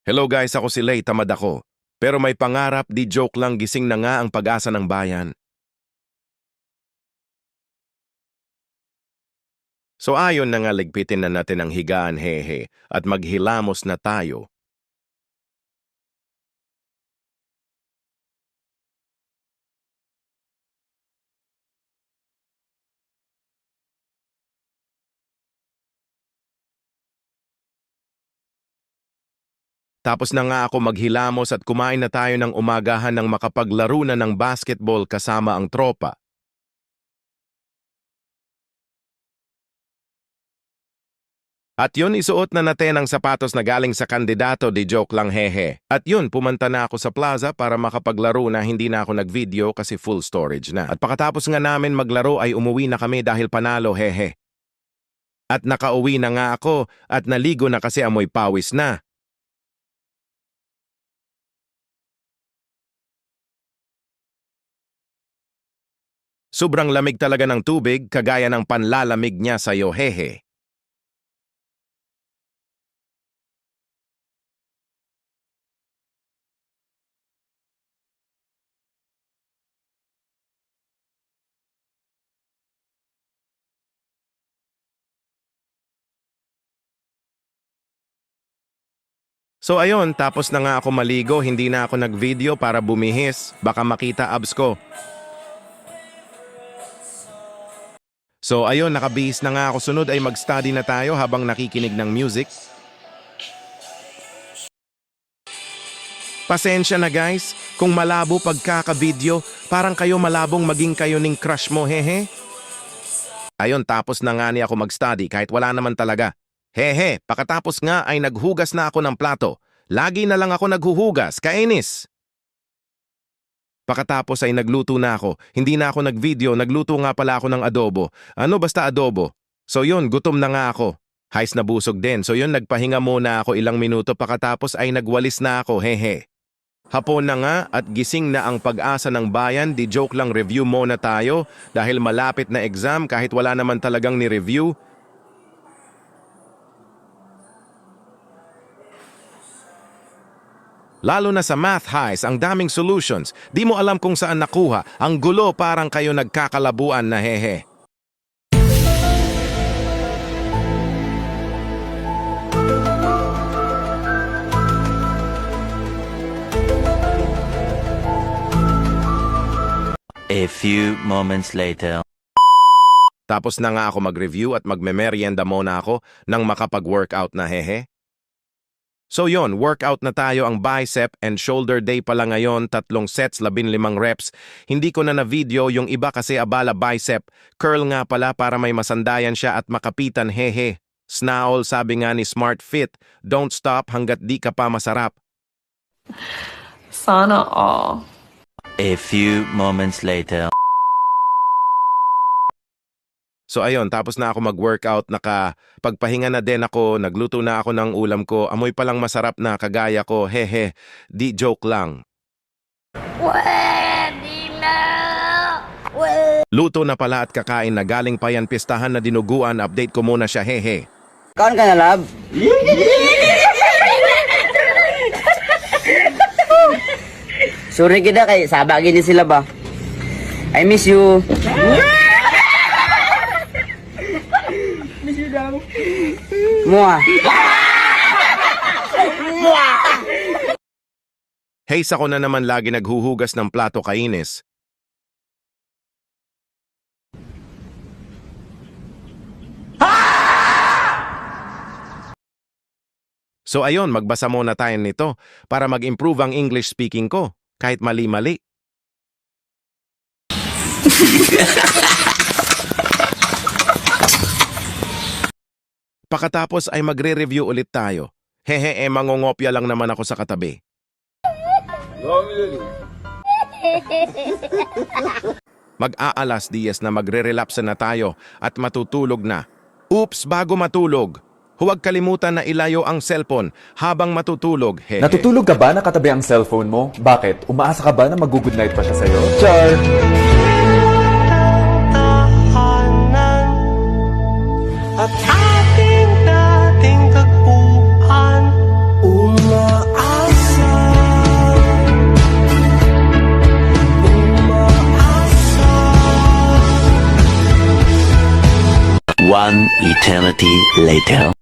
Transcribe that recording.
Hello guys, ako si Lay, tamad ako. Pero may pangarap, di joke lang, gising na nga ang pag-asa ng bayan. So ayon na nga ligpitin na natin ang higaan hehe at maghilamos na tayo. Tapos na nga ako maghilamos at kumain na tayo ng umagahan ng makapaglaro na ng basketball kasama ang tropa. At yun, isuot na natin ang sapatos na galing sa kandidato, di joke lang hehe. At yun, pumunta na ako sa plaza para makapaglaro na hindi na ako nag-video kasi full storage na. At pagkatapos nga namin maglaro ay umuwi na kami dahil panalo hehe. At nakauwi na nga ako at naligo na kasi amoy pawis na. Sobrang lamig talaga ng tubig, kagaya ng panlalamig niya sa'yo, hehe. So ayun, tapos na nga ako maligo, hindi na ako nag-video para bumihis, baka makita abs ko. So ayun, nakabihis na nga ako, sunod ay mag-study na tayo habang nakikinig ng music. Pasensya na guys, kung malabo pagkaka-video, parang kayo malabong maging kayo ning crush mo, hehe. Ayun, tapos na nga niya ako mag-study kahit wala naman talaga. Hehe, pagkatapos nga ay naghugas na ako ng plato. Lagi na lang ako naghuhugas, kainis. Pagkatapos ay nagluto na ako. Hindi na ako nag-video, nagluto nga pala ako ng adobo. Ano basta adobo? So yun, gutom na nga ako. Hais na busog din. So yun, nagpahinga muna ako ilang minuto pagkatapos ay nagwalis na ako, hehe. Hapon na nga at gising na ang pag-asa ng bayan, di joke lang review muna tayo dahil malapit na exam kahit wala naman talagang ni-review. Lalo na sa math highs, ang daming solutions. Di mo alam kung saan nakuha. Ang gulo parang kayo nagkakalabuan na hehe. A few moments later. Tapos na nga ako mag-review at magme-merienda muna ako nang makapag-workout na hehe. So yon, workout na tayo, ang bicep and shoulder day pala ngayon, 3 sets, 15 reps. Hindi ko na na-video yung iba kasi abala bicep. Curl nga pala para may masandayan siya at makapitan, hehe. Snaol, sabi nga ni Smart Fit, don't stop hanggat di ka pa masarap. Sana all. A few moments later. So ayun, tapos na ako mag-workout, nakapagpahinga na din ako, nagluto na ako ng ulam ko, amoy palang masarap na kagaya ko, hehe, di joke lang. Luto na pala at kakain na, galing pa yan pistahan na dinuguan, update ko muna siya, hehe. Kaon ka na, love? Sorry kita kay sabagin ni sila ba? I miss you. Mua. Hey, ako na naman lagi naghuhugas ng plato, kainis. So ayun, magbasa muna tayo nito para mag-improve ang English speaking ko, kahit mali-mali. Pagkatapos ay magre-review ulit tayo. Hehe, mangongopya lang naman ako sa katabi. Mag-aalas 10 na magre-relapse na tayo at matutulog na. Oops, bago matulog. Huwag kalimutan na ilayo ang cellphone habang matutulog, hehe. Natutulog ka ba nakatabi ang cellphone mo? Bakit? Umaasa ka ba na mag-good night pa siya sa'yo? Char! At ating dating tagpuan, One eternity later.